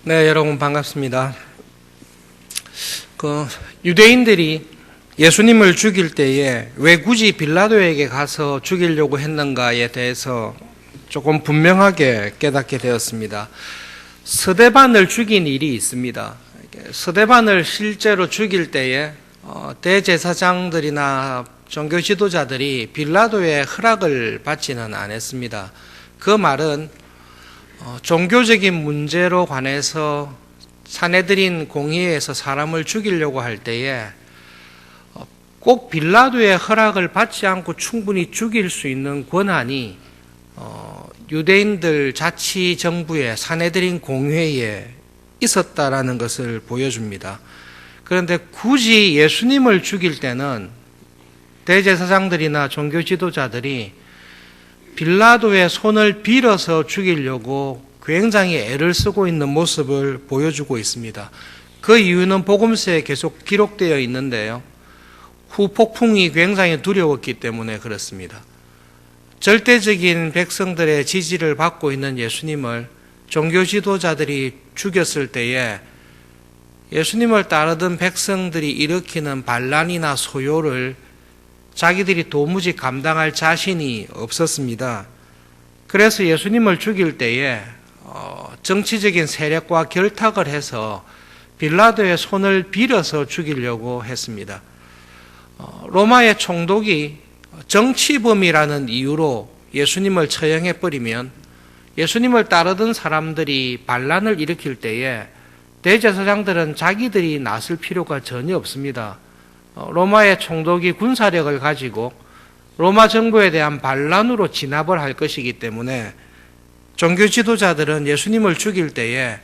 네, 여러분 반갑습니다. 유대인들이 예수님을 죽일 때에 왜 굳이 빌라도에게 가서 죽이려고 했는가에 대해서 조금 분명하게 깨닫게 되었습니다. 스데반을 죽인 일이 있습니다. 스데반을 실제로 죽일 때에 대제사장들이나 종교 지도자들이 빌라도의 허락을 받지는 않았습니다. 그 말은 종교적인 문제로 관해서 사내들인 공의회에서 사람을 죽이려고 할 때에 꼭 빌라도의 허락을 받지 않고 충분히 죽일 수 있는 권한이 유대인들 자치정부의 사내들인 공회에 있었다라는 것을 보여줍니다. 그런데 굳이 예수님을 죽일 때는 대제사장들이나 종교 지도자들이 빌라도의 손을 빌어서 죽이려고 굉장히 애를 쓰고 있는 모습을 보여주고 있습니다. 그 이유는 복음서에 계속 기록되어 있는데요. 후폭풍이 굉장히 두려웠기 때문에 그렇습니다. 절대적인 백성들의 지지를 받고 있는 예수님을 종교 지도자들이 죽였을 때에 예수님을 따르던 백성들이 일으키는 반란이나 소요를 자기들이 도무지 감당할 자신이 없었습니다. 그래서 예수님을 죽일 때에 정치적인 세력과 결탁을 해서 빌라도의 손을 빌어서 죽이려고 했습니다. 로마의 총독이 정치범이라는 이유로 예수님을 처형해버리면 예수님을 따르던 사람들이 반란을 일으킬 때에 대제사장들은 자기들이 나설 필요가 전혀 없습니다. 로마의 총독이 군사력을 가지고 로마 정부에 대한 반란으로 진압을 할 것이기 때문에 종교 지도자들은 예수님을 죽일 때에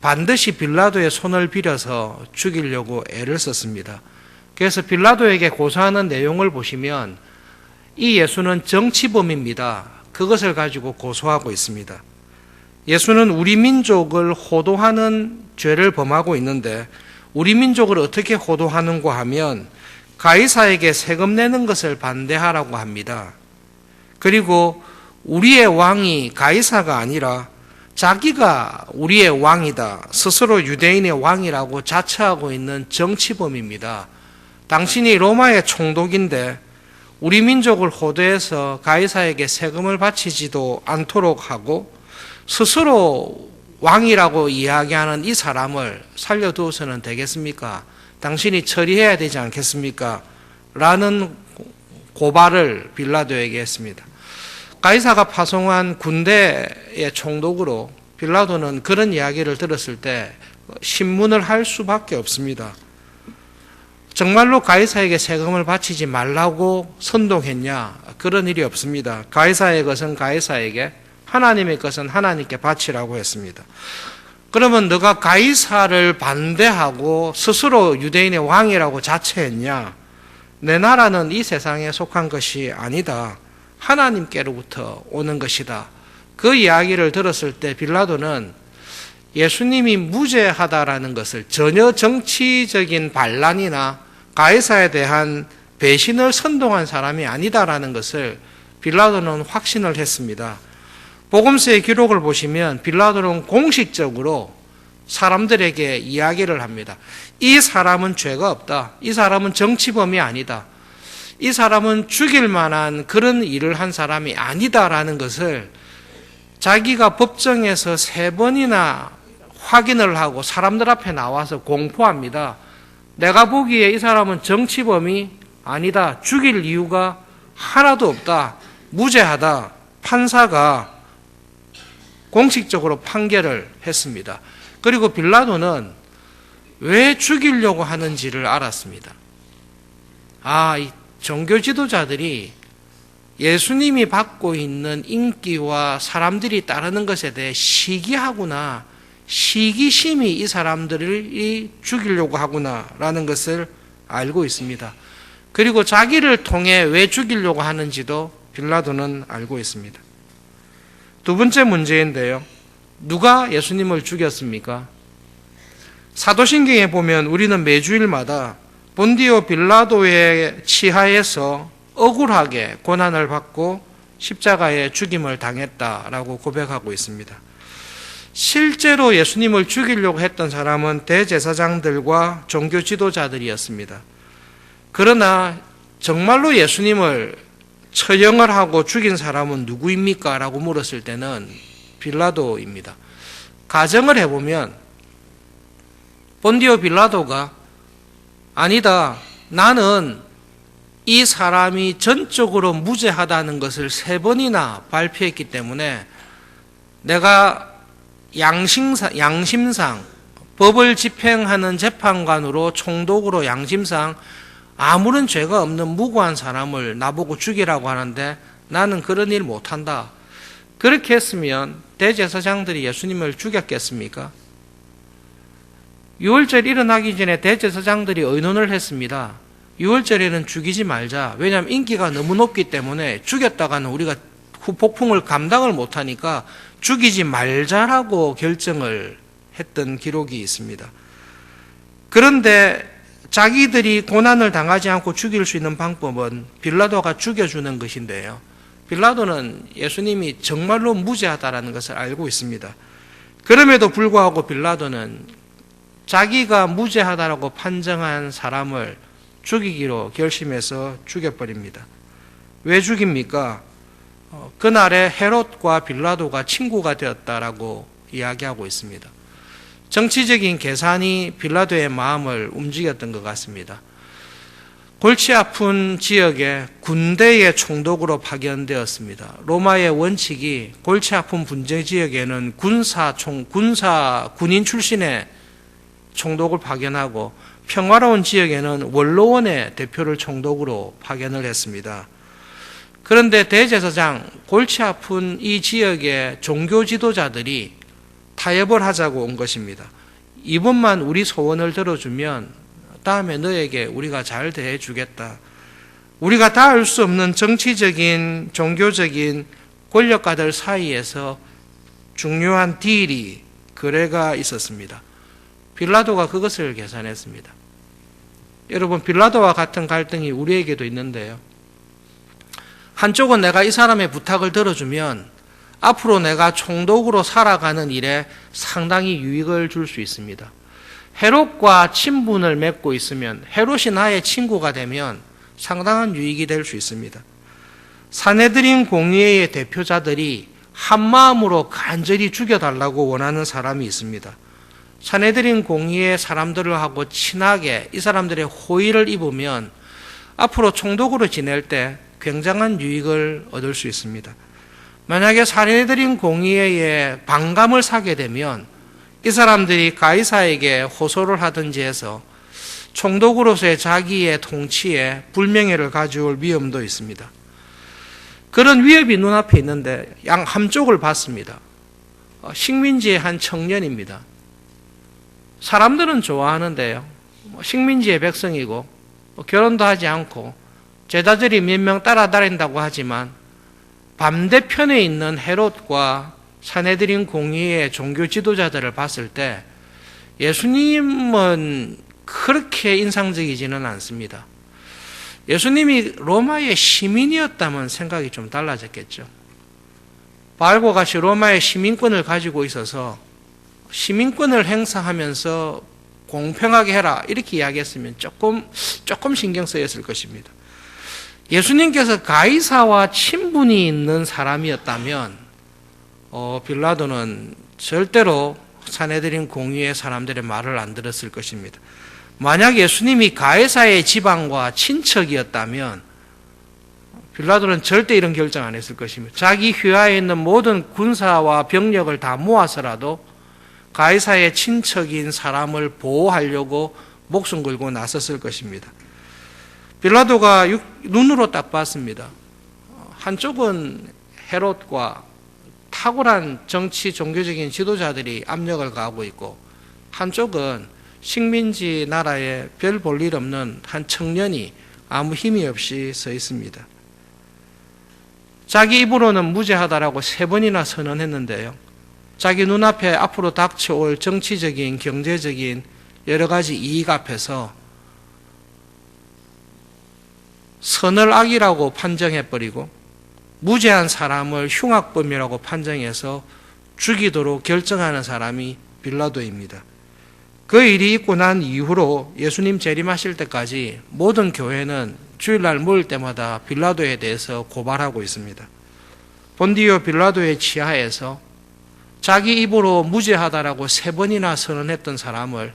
반드시 빌라도의 손을 빌어서 죽이려고 애를 썼습니다. 그래서 빌라도에게 고소하는 내용을 보시면 이 예수는 정치범입니다. 그것을 가지고 고소하고 있습니다. 예수는 우리 민족을 호도하는 죄를 범하고 있는데 우리 민족을 어떻게 호도하는가 하면 가이사에게 세금 내는 것을 반대하라고 합니다. 그리고 우리의 왕이 가이사가 아니라 자기가 우리의 왕이다. 스스로 유대인의 왕이라고 자처하고 있는 정치범입니다. 당신이 로마의 총독인데 우리 민족을 호도해서 가이사에게 세금을 바치지도 않도록 하고 스스로 왕이라고 이야기하는 이 사람을 살려두어서는 되겠습니까? 당신이 처리해야 되지 않겠습니까? 라는 고발을 빌라도에게 했습니다. 가이사가 파송한 군대의 총독으로 빌라도는 그런 이야기를 들었을 때 신문을 할 수밖에 없습니다. 정말로 가이사에게 세금을 바치지 말라고 선동했냐? 그런 일이 없습니다. 가이사의 것은 가이사에게, 하나님의 것은 하나님께 바치라고 했습니다. 그러면 너가 가이사를 반대하고 스스로 유대인의 왕이라고 자처했냐? 내 나라는 이 세상에 속한 것이 아니다. 하나님께로부터 오는 것이다. 그 이야기를 들었을 때 빌라도는 예수님이 무죄하다라는 것을 전혀 정치적인 반란이나 가이사에 대한 배신을 선동한 사람이 아니다라는 것을 빌라도는 확신을 했습니다. 복음서의 기록을 보시면 빌라도는 공식적으로 사람들에게 이야기를 합니다. 이 사람은 죄가 없다. 이 사람은 정치범이 아니다. 이 사람은 죽일 만한 그런 일을 한 사람이 아니다라는 것을 자기가 법정에서 3번이나 확인을 하고 사람들 앞에 나와서 공포합니다. 내가 보기에 이 사람은 정치범이 아니다. 죽일 이유가 하나도 없다. 무죄하다. 판사가 공식적으로 판결을 했습니다. 그리고 빌라도는 왜 죽이려고 하는지를 알았습니다. 이 종교 지도자들이 예수님이 받고 있는 인기와 사람들이 따르는 것에 대해 시기하구나, 시기심이 이 사람들을 죽이려고 하구나라는 것을 알고 있습니다. 그리고 자기를 통해 왜 죽이려고 하는지도 빌라도는 알고 있습니다. 두 번째 문제인데요. 누가 예수님을 죽였습니까? 사도신경에 보면 우리는 매주일마다 본디오 빌라도의 치하에서 억울하게 고난을 받고 십자가에 죽임을 당했다라고 고백하고 있습니다. 실제로 예수님을 죽이려고 했던 사람은 대제사장들과 종교 지도자들이었습니다. 그러나 정말로 예수님을 처형을 하고 죽인 사람은 누구입니까? 라고 물었을 때는 빌라도입니다. 가정을 해보면 본디오 빌라도가 아니다, 나는 이 사람이 전적으로 무죄하다는 것을 3번이나 발표했기 때문에 내가 양심상 법을 집행하는 재판관으로 총독으로 양심상 아무런 죄가 없는 무고한 사람을 나보고 죽이라고 하는데 나는 그런 일 못한다. 그렇게 했으면 대제사장들이 예수님을 죽였겠습니까? 유월절 일어나기 전에 대제사장들이 의논을 했습니다. 유월절에는 죽이지 말자. 왜냐하면 인기가 너무 높기 때문에 죽였다가는 우리가 후폭풍을 감당을 못하니까 죽이지 말자라고 결정을 했던 기록이 있습니다. 그런데 자기들이 고난을 당하지 않고 죽일 수 있는 방법은 빌라도가 죽여주는 것인데요. 빌라도는 예수님이 정말로 무죄하다라는 것을 알고 있습니다. 그럼에도 불구하고 빌라도는 자기가 무죄하다라고 판정한 사람을 죽이기로 결심해서 죽여버립니다. 왜 죽입니까? 그날에 헤롯과 빌라도가 친구가 되었다라고 이야기하고 있습니다. 정치적인 계산이 빌라도의 마음을 움직였던 것 같습니다. 골치 아픈 지역에 군대의 총독으로 파견되었습니다. 로마의 원칙이 골치 아픈 분쟁 지역에는 군인 출신의 총독을 파견하고 평화로운 지역에는 원로원의 대표를 총독으로 파견을 했습니다. 그런데 대제사장, 골치 아픈 이 지역의 종교 지도자들이 타협을 하자고 온 것입니다. 이번만 우리 소원을 들어주면 다음에 너에게 우리가 잘 대해주겠다. 우리가 닿을 수 없는 정치적인, 종교적인 권력가들 사이에서 중요한 딜이, 거래가 있었습니다. 빌라도가 그것을 계산했습니다. 여러분, 빌라도와 같은 갈등이 우리에게도 있는데요. 한쪽은 내가 이 사람의 부탁을 들어주면 앞으로 내가 총독으로 살아가는 일에 상당히 유익을 줄 수 있습니다. 헤롯과 친분을 맺고 있으면, 헤롯이 나의 친구가 되면 상당한 유익이 될 수 있습니다. 산헤드린 공의회의 대표자들이 한마음으로 간절히 죽여달라고 원하는 사람이 있습니다. 산헤드린 공의회 사람들하고 친하게 이 사람들의 호의를 입으면 앞으로 총독으로 지낼 때 굉장한 유익을 얻을 수 있습니다. 만약에 산헤드린 공의회에 반감을 사게 되면 이 사람들이 가이사에게 호소를 하든지 해서 총독으로서의 자기의 통치에 불명예를 가져올 위험도 있습니다. 그런 위협이 눈앞에 있는데 양 한쪽을 봤습니다. 식민지의 한 청년입니다. 사람들은 좋아하는데요. 식민지의 백성이고 결혼도 하지 않고 제자들이 몇 명 따라다닌다고 하지만 반대편에 있는 헤롯과 산헤드린 공의의 종교 지도자들을 봤을 때 예수님은 그렇게 인상적이지는 않습니다. 예수님이 로마의 시민이었다면 생각이 좀 달라졌겠죠. 바알과 같이 로마의 시민권을 가지고 있어서 시민권을 행사하면서 공평하게 해라 이렇게 이야기했으면 조금 신경 쓰였을 것입니다. 예수님께서 가이사와 친분이 있는 사람이었다면 빌라도는 절대로 산헤드린 공의회 사람들의 말을 안 들었을 것입니다. 만약 예수님이 가이사의 지방과 친척이었다면 빌라도는 절대 이런 결정 안 했을 것입니다. 자기 휘하에 있는 모든 군사와 병력을 다 모아서라도 가이사의 친척인 사람을 보호하려고 목숨 걸고 나섰을 것입니다. 빌라도가 눈으로 딱 봤습니다. 한쪽은 헤롯과 탁월한 정치 종교적인 지도자들이 압력을 가하고 있고 한쪽은 식민지 나라에 별 볼 일 없는 한 청년이 아무 힘이 없이 서 있습니다. 자기 입으로는 무죄하다라고 3번이나 선언했는데요. 자기 눈앞에 앞으로 닥쳐올 정치적인, 경제적인 여러 가지 이익 앞에서 선을 악이라고 판정해버리고 무죄한 사람을 흉악범이라고 판정해서 죽이도록 결정하는 사람이 빌라도입니다. 그 일이 있고 난 이후로 예수님 재림하실 때까지 모든 교회는 주일날 모일 때마다 빌라도에 대해서 고발하고 있습니다. 본디오 빌라도의 치하에서 자기 입으로 무죄하다라고 3번이나 선언했던 사람을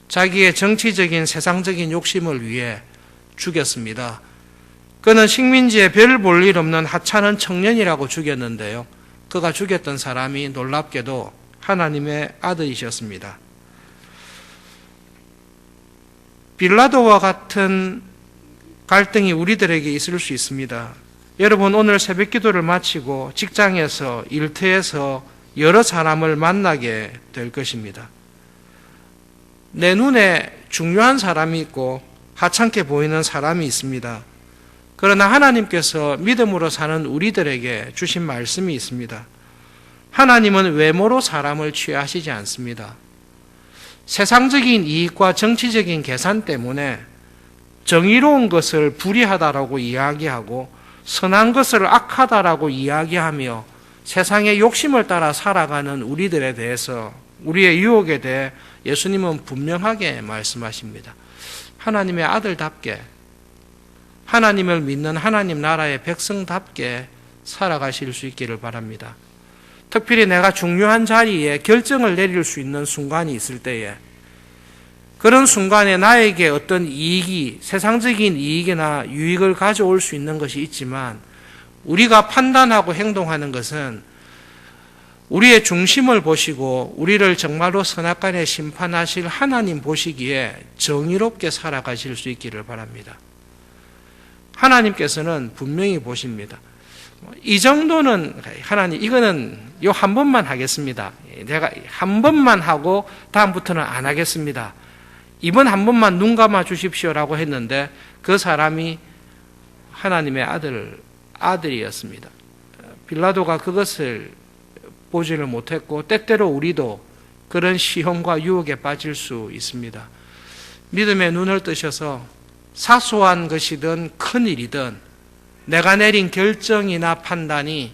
자기의 정치적인 세상적인 욕심을 위해 죽였습니다. 그는 식민지에 별 볼 일 없는 하찮은 청년이라고 죽였는데요. 그가 죽였던 사람이 놀랍게도 하나님의 아들이셨습니다. 빌라도와 같은 갈등이 우리들에게 있을 수 있습니다. 여러분, 오늘 새벽 기도를 마치고 직장에서, 일터에서 여러 사람을 만나게 될 것입니다. 내 눈에 중요한 사람이 있고 하찮게 보이는 사람이 있습니다. 그러나 하나님께서 믿음으로 사는 우리들에게 주신 말씀이 있습니다. 하나님은 외모로 사람을 취하시지 않습니다. 세상적인 이익과 정치적인 계산 때문에 정의로운 것을 불의하다라고 이야기하고 선한 것을 악하다라고 이야기하며 세상의 욕심을 따라 살아가는 우리들에 대해서, 우리의 유혹에 대해 예수님은 분명하게 말씀하십니다. 하나님의 아들답게, 하나님을 믿는 하나님 나라의 백성답게 살아가실 수 있기를 바랍니다. 특별히 내가 중요한 자리에 결정을 내릴 수 있는 순간이 있을 때에, 그런 순간에 나에게 어떤 이익이, 세상적인 이익이나 유익을 가져올 수 있는 것이 있지만, 우리가 판단하고 행동하는 것은 우리의 중심을 보시고 우리를 정말로 선악간에 심판하실 하나님 보시기에 정의롭게 살아가실 수 있기를 바랍니다. 하나님께서는 분명히 보십니다. 이 정도는 하나님, 이거는 요 한 번만 하겠습니다. 내가 한 번만 하고 다음부터는 안 하겠습니다. 이번 한 번만 눈 감아 주십시오라고 했는데 그 사람이 하나님의 아들이었습니다. 빌라도가 그것을 보지를 못했고 때때로 우리도 그런 시험과 유혹에 빠질 수 있습니다. 믿음의 눈을 뜨셔서 사소한 것이든 큰 일이든 내가 내린 결정이나 판단이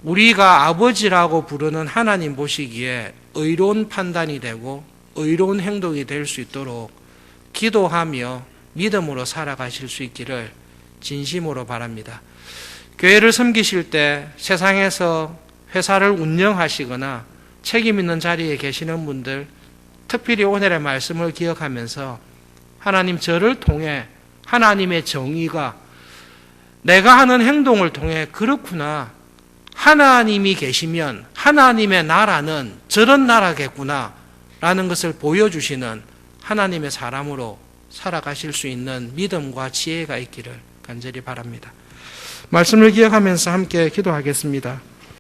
우리가 아버지라고 부르는 하나님 보시기에 의로운 판단이 되고 의로운 행동이 될 수 있도록 기도하며 믿음으로 살아가실 수 있기를 진심으로 바랍니다. 교회를 섬기실 때 세상에서 회사를 운영하시거나 책임 있는 자리에 계시는 분들, 특별히 오늘의 말씀을 기억하면서 하나님, 저를 통해 하나님의 정의가 내가 하는 행동을 통해 그렇구나, 하나님이 계시면 하나님의 나라는 저런 나라겠구나 라는 것을 보여주시는 하나님의 사람으로 살아가실 수 있는 믿음과 지혜가 있기를 간절히 바랍니다. 말씀을 기억하면서 함께 기도하겠습니다.